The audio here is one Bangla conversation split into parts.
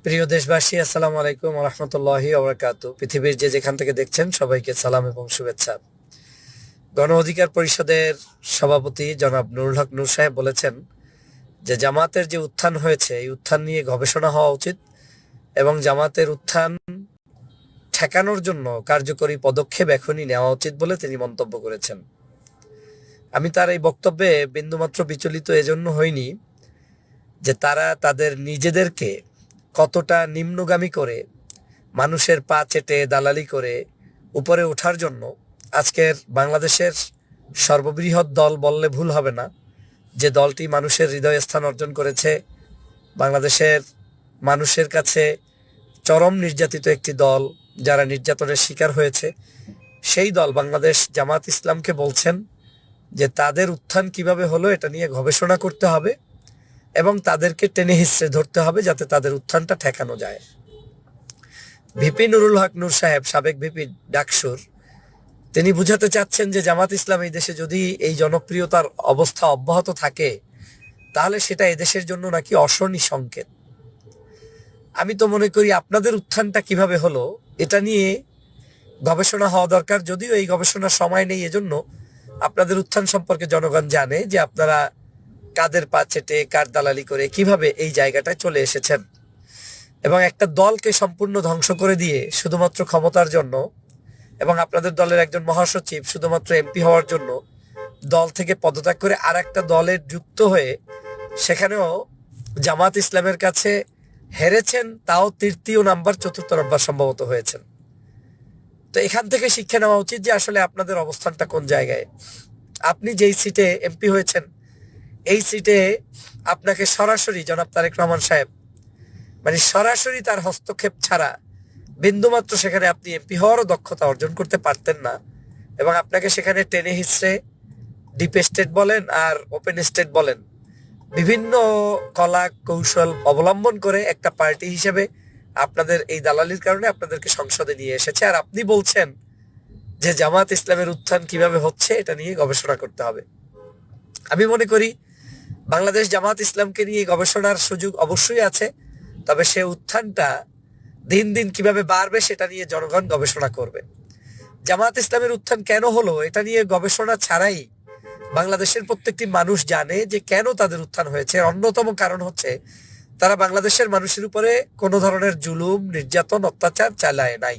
প্রিয় দেশবাসী, আসসালামু আলাইকুম ওয়া রাহমাতুল্লাহি ওয়া বারাকাতুহু। পৃথিবীর যে যেখান থেকে দেখছেন সবাইকে সালাম এবং শুভেচ্ছা। গণ অধিকার পরিষদের সভাপতি জনাব নুরুল হক নূর সাহেব বলেছেন যে জামাতের যে উত্থান হয়েছে এই উত্থান নিয়ে গবেষণা হওয়া উচিত এবং জামাতের উত্থান ঠেকানোর জন্য কার্যকরী পদক্ষেপ এখনই নেওয়া উচিত বলে তিনি মন্তব্য করেছেন। আমি তার এই বক্তব্যে বিন্দুমাত্র বিচলিত এজন্য হইনি যে তারা তাদের নিজেদেরকে কতটা নিম্নগামী করে মানুষের পা চেটে দালালি করে উপরে ওঠার জন্য আজকের বাংলাদেশের সর্ববৃহৎ দল বললে ভুল হবে না, যে দলটি মানুষের হৃদয় স্থান অর্জন করেছে, বাংলাদেশের মানুষের কাছে চরম নির্যাতিত একটি দল, যারা নির্যাতনের শিকার হয়েছে, সেই দল বাংলাদেশ জামাত ইসলামকে বলছেন যে তাদের উত্থান কিভাবে হলো এটা নিয়ে গবেষণা করতে হবে এবং তাদেরকে টেনে হিসড়ে ধরতে হবে যাতে তাদের উত্থানটা ঠেকানো যায়। ভিপি নুরুল হক নূর সাহেব, সাবেক ভিপি ডাকসুর, তিনি বুঝাতে চাচ্ছেন যে জামাত ইসলাম এই দেশে যদি এই জনপ্রিয়তার অবস্থা অব্যাহত থাকে তাহলে সেটা এদেশের জন্য নাকি অশনি সংকেত। আমি তো মনে করি আপনাদের উত্থানটা কিভাবে হলো এটা নিয়ে গবেষণা হওয়া দরকার, যদিও এই গবেষণার সময় নেই। এজন্য আপনাদের উত্থান সম্পর্কে জনগণ জানে যে আপনারা কাদের পা চেটে কার দালালি করে কিভাবে এই জায়গাটায় চলে এসেছেন এবং একটা দলকে সম্পূর্ণ ধ্বংস করে দিয়ে শুধুমাত্র ক্ষমতার জন্য এবং আপনাদের দলের একজন মহাসচিব শুধুমাত্র এমপি হওয়ার জন্য দল থেকে পদত্যাগ করে আর একটা দলে যুক্ত হয়ে সেখানেও জামাত ইসলামের কাছে হেরেছেন, তাও তৃতীয় নাম্বার চতুর্থ নাম্বার সম্ভবত হয়েছেন। তো এখান থেকে শিক্ষা নেওয়া উচিত যে আসলে আপনাদের অবস্থানটা কোন জায়গায়। আপনি যেই সিটে এমপি হয়েছেন এই সিটে আপনাকে সরাসরি জনাব তারেক রহমান সাহেব মানে সরাসরি তার হস্তক্ষেপ ছাড়া বিন্দুমাত্র সেখানে আপনি এমপি হওয়ারও দক্ষতা অর্জন করতে পারতেন না এবং আপনাকে সেখানে টেনে হিসড়ে ডিপ স্টেট বলেন আর ওপেন স্টেট বলেন বিভিন্ন কলা কৌশল অবলম্বন করে একটা পার্টি হিসেবে আপনাদের এই দালালির কারণে আপনাদেরকে সংসদে নিয়ে এসেছে। আর আপনি বলছেন যে জামাত ইসলামের উত্থান কিভাবে হচ্ছে এটা নিয়ে গবেষণা করতে হবে। আমি মনে করি বাংলাদেশ জামাত ইসলামকে নিয়ে গবেষণার সুযোগ অবশ্যই আছে, তবে সে উত্থানটা দিন দিন কিভাবে বাড়বে সেটা নিয়ে জনগণ গবেষণা করবে। জামাত ইসলামের উত্থান কেন হলো এটা নিয়ে গবেষণা ছাড়াই বাংলাদেশের প্রত্যেকটি মানুষ জানে যে কেন তাদের উত্থান হয়েছে। অন্যতম কারণ হচ্ছে তারা বাংলাদেশের মানুষের উপরে কোনো ধরনের জুলুম নির্যাতন অত্যাচার চালায় নাই,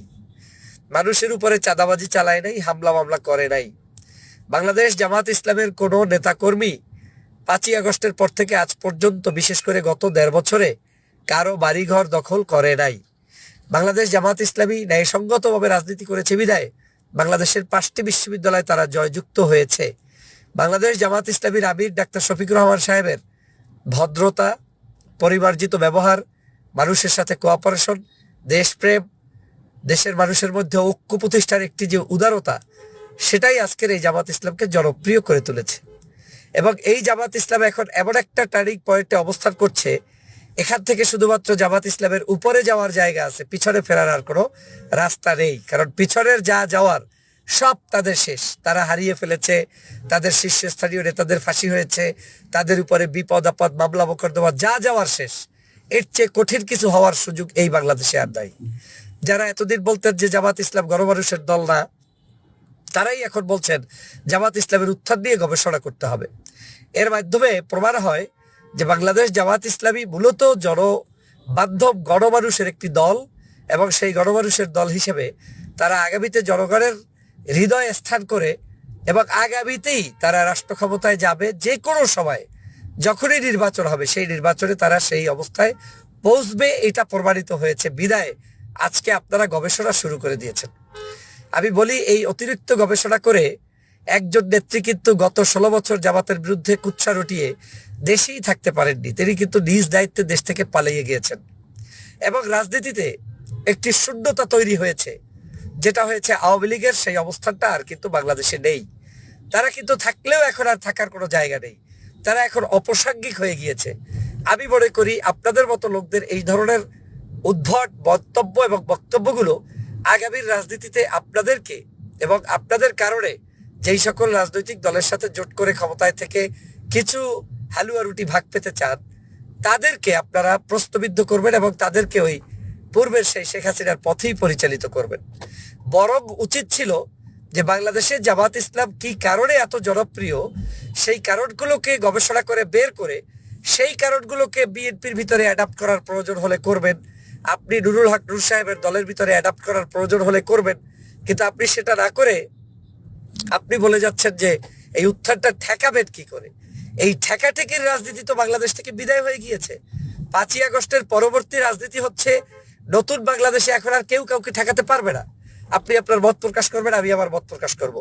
মানুষের উপরে চাঁদাবাজি চালায় নাই, হামলা মামলা করে নাই। বাংলাদেশ জামাত ইসলামের কোনো নেতাকর্মী 5ই আগস্টের পর থেকে আজ পর্যন্ত, বিশেষ করে গত 1.5 বছরে, কারো বাড়িঘর দখল করে নাই। বাংলাদেশ জামাত ইসলামী ন্যায়সঙ্গতভাবে রাজনীতি করেছে বিধায় বাংলাদেশের 5টি বিশ্ববিদ্যালয়ে তারা জয়যুক্ত হয়েছে। বাংলাদেশ জামাত ইসলামীর আমির ডাক্তার শফিকুর রহমান সাহেবের ভদ্রতা, পরিমার্জিত ব্যবহার, মানুষের সাথে কোঅপারেশন, দেশপ্রেম, দেশের মানুষের মধ্যে ঐক্য প্রতিষ্ঠার একটি যে উদারতা, সেটাই আজকের এই জামাত ইসলামকে জনপ্রিয় করে তুলেছে। এবং এই জামাত ইসলাম এখন এমন একটা টার্নিং পয়েন্টে অবস্থান করছে, এখান থেকে শুধুমাত্র জামাত ইসলামের উপরে যাওয়ার জায়গা আছে, পিছনে ফেরার আর কোনো রাস্তা নেই। কারণ পিছনের যা যাওয়ার সব তাদের শেষ, তারা হারিয়ে ফেলেছে, তাদের শীর্ষস্থানীয় নেতাদের ফাঁসি হয়েছে, তাদের উপরে বিপদ আপদ মামলা মোকদ্দমা যা যাওয়ার শেষ। এর চেয়ে কঠিন কিছু হওয়ার সুযোগ এই বাংলাদেশে আর নাই। যারা এতদিন বলতেন যে জামাত ইসলাম গণমানুষের দল না, তারাই এখন বলছেন জামাত ইসলামের উত্থান নিয়ে গবেষণা করতে হবে। এর মাধ্যমে প্রমাণ হয় যে বাংলাদেশ জামাত ইসলামী মূলত জনবান্ধব গণমানুষের একটি দল এবং সেই গণমানুষের দল হিসেবে তারা আগামীতে জনগণের হৃদয় স্থান করে এবং আগামীতেই তারা রাষ্ট্র ক্ষমতায় যাবে। যে কোনো সময় যখনই নির্বাচন হবে সেই নির্বাচনে তারা সেই অবস্থায় পৌঁছবে, এটা প্রমাণিত হয়েছে বিদায় আজকে আপনারা গবেষণা শুরু করে দিয়েছেন। আমি বলি, এই অতিরিক্ত গবেষণা করে একজন নেত্রী কিন্তু গত 16 বছর জামাতের বিরুদ্ধে কুৎসা রটিয়ে দেশেই থাকতে পারেননি। তিনি কিন্তু নিজ দায়িত্বে দেশ থেকে পালিয়ে গিয়েছেন এবং রাজনীতিতে একটি শূন্যতা তৈরি হয়েছে, যেটা হয়েছে আওয়ামী লীগের সেই অবস্থানটা আর কিন্তু বাংলাদেশে নেই। তারা কিন্তু থাকলেও এখন আর থাকার কোনো জায়গা নেই, তারা এখন অপ্রাসঙ্গিক হয়ে গিয়েছে। আমি মনে করি আপনাদের মতো লোকদের এই ধরনের উদ্ভট মন্তব্য এবং বক্তব্যগুলো আগামীর রাজনীতিতে আপনাদেরকে এবং আপনাদের কারণে যেই সকল রাজনৈতিক দলের সাথে জোট করে ক্ষমতায় থেকে কিছু হালুয়া রুটি ভাগ পেতে চান, তাদেরকে আপনারা প্রশ্নবিদ্ধ করবেন এবং তাদেরকে ওই পূর্বের সেই শেখ হাসিনার পথেই পরিচালিত করবেন। বরং উচিত ছিল যে বাংলাদেশে জামাত ইসলাম কি কারণে এত জনপ্রিয়, সেই কারণগুলোকে গবেষণা করে বের করে সেই কারণগুলোকে বিএনপির ভিতরে অ্যাডাপ্ট করার প্রয়োজন হলে করবেন। আপনি নুরুল হক নূর সাহেবের দলের ভিতরে অ্যাডাপ্ট করার প্রয়োজন হলে করবেন, কিন্তু আপনি সেটা না করে আপনি বলে যাচ্ছেন যে এই উত্থানটা ঠেকাবেন কি করে। এই ঠেকাঠেকির রাজনীতি তো বাংলাদেশ থেকে বিদায় হয়ে গিয়েছে। 5ই আগস্টের পরবর্তী রাজনীতি হচ্ছে নতুন বাংলাদেশে এখন আর কেউ কাউকে ঠেকাতে পারবে না। আপনি আপনার মত প্রকাশ করবেন, আমি আমার মত প্রকাশ করব।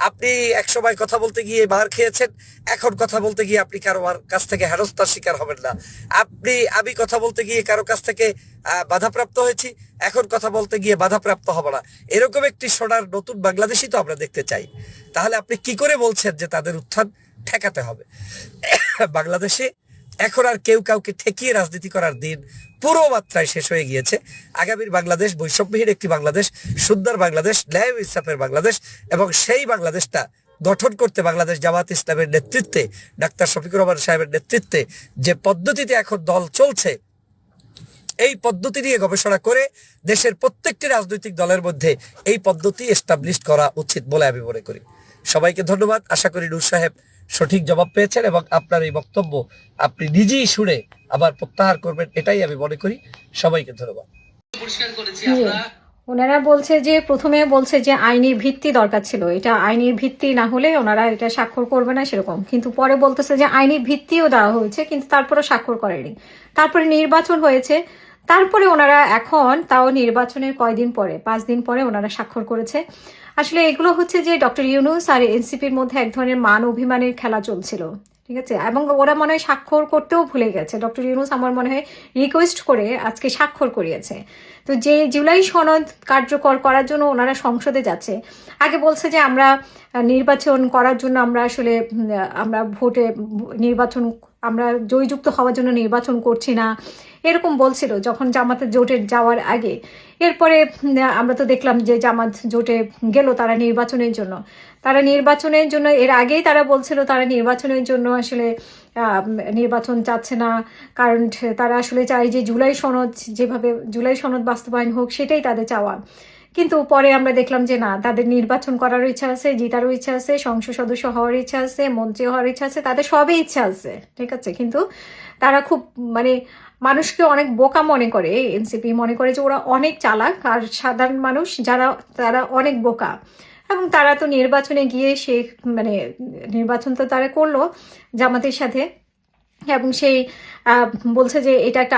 আপনি একসময় কথা বলতে গিয়ে মার খেয়েছেন, এখন কথা বলতে গিয়ে আপনি কারো কাছ থেকে হেনস্থার শিকার হবেন না। আমি কথা বলতে গিয়ে কারো কাছ থেকে বাধাপ্রাপ্ত হয়েছি, এখন কথা বলতে গিয়ে বাধাপ্রাপ্ত হব না। এরকম একটি সোনার নতুন বাংলাদেশই তো আমরা দেখতে চাই। তাহলে আপনি কি করে বলছেন যে তাদের উত্থান ঠেকাতে হবে? বাংলাদেশে এখন আর কেউ কাউকে ঠেকিয়ে রাজনীতি করার দিন পুরো মাত্রায় শেষ হয়ে গিয়েছে। আগামীর বাংলাদেশ বৈষম্যহীন একটি বাংলাদেশ, সুন্দর বাংলাদেশ, ন্যায় ইনসাফের বাংলাদেশ, এবং সেই বাংলাদেশটা গঠন করতে বাংলাদেশ জামাত ইসলামের নেতৃত্বে, ডাক্তার শফিকুর রহমান সাহেবের নেতৃত্বে যে পদ্ধতিতে এখন দল চলছে, এই পদ্ধতি নিয়ে গবেষণা করে দেশের প্রত্যেকটি রাজনৈতিক দলের মধ্যে এই পদ্ধতি এস্টাবলিশ করা উচিত বলে আমি মনে করি। সবাইকে ধন্যবাদ। আশা করি নূর সাহেব সঠিক জবাব পেয়েছেন এবং আপনার এই বক্তব্য আপনি নিজেই শুনে আবার প্রত্যাহার করবেন, এটাই আমি মনে করি। সবাইকে ধন্যবাদ। ওনারা বলছে যে প্রথমে বলছে যে আইনি ভিত্তি দরকার ছিল, এটা আইনি ভিত্তি না হলে ওনারা এটা স্বাক্ষর করবে না সেরকম, কিন্তু পরে বলতেছে যে আইনি ভিত্তিও দেওয়া হয়েছে কিন্তু তারপরে স্বাক্ষর করেনি। তারপরে নির্বাচন হয়েছে, তারপরে ওনারা এখন তাও নির্বাচনের কয়দিন পরে, 5 দিন পরে ওনারা স্বাক্ষর করেছে। আসলে এগুলো হচ্ছে যে ডক্টর ইউনূস আর এনসিপির মধ্যে এক ধরনের মান অভিমানের খেলা চলছিল, ঠিক আছে। এবং ওরা মনে হয় স্বাক্ষর করতেও ভুলে গেছে। ডক্টর ইউনূস আমার মনে হয় রিকোয়েস্ট করে আজকে স্বাক্ষর করিয়েছে। তো যে জুলাই সনদ কার্যকর করার জন্য ওনারা সংসদে যাচ্ছে, আগে বলছে যে আমরা নির্বাচন করার জন্য আমরা আসলে আমরা ভোটে নির্বাচন, আমরা জয়যুক্ত হওয়ার জন্য নির্বাচন করছি না, এরকম বলছিল যখন জামাতের জোটে যাওয়ার আগে। এরপরে আমরা তো দেখলাম যে জামাত জোটে গেল তারা নির্বাচনের জন্য, এর আগেই তারা বলছিল তারা নির্বাচনের জন্য আসলে নির্বাচন চাচ্ছে না, কারণ তারা আসলে চায় যে জুলাই সনদ বাস্তবায়ন হোক, সেটাই তাদের চাওয়া। কিন্তু পরে আমরা দেখলাম যে না, তাদের নির্বাচন করারও ইচ্ছা আছে, জিতারও ইচ্ছা আছে, সংসদ সদস্য হওয়ার ইচ্ছা আছে, মন্ত্রী হওয়ার ইচ্ছা আছে, তাদের সবই ইচ্ছা আছে, ঠিক আছে। কিন্তু তারা খুব মানুষকে অনেক বোকা মনে করে, এনসিপি মনে করে যে ওরা অনেক চালাক আর সাধারণ মানুষ তারা অনেক বোকা। এবং তারা তো নির্বাচনে গিয়ে নির্বাচন তো তারা করলো জামাতের সাথে, এবং সেই বলছে যে এটা একটা